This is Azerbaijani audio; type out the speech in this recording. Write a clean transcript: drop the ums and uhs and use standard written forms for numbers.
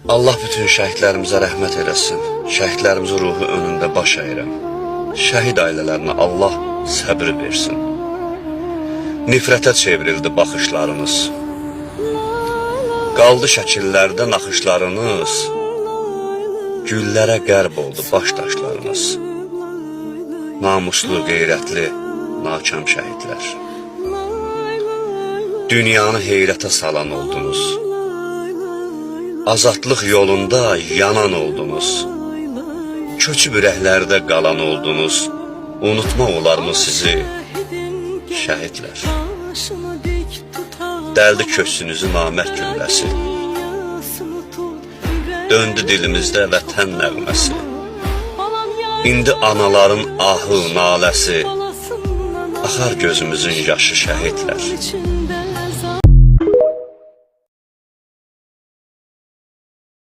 Allah bütün şəhidlərimizə rəhmət eləsin. Şəhidlərimizin ruhu önündə baş əyirəm. Şəhid ailələrinə Allah səbr versin. Nifrətə çevrildi baxışlarınız. Qaldı şəkillərdə naxışlarınız. Güllərə qərb oldu baş daşlarınız. Namuslu, qeyrətli, nakam şəhidlər. Dünyanı heyrətə salan oldunuz. Azadlıq yolunda yanan oldunuz. Köçüb ürəklərdə qalan oldunuz. Unutmaq olarmı sizi, şəhidlər? Dəldi köksünüzü namərd gülləsi. Döndü dilimizdə vətən nəğməsi. İndi anaların ahı, naləsi. Axar gözümüzün yaşı şəhidlər.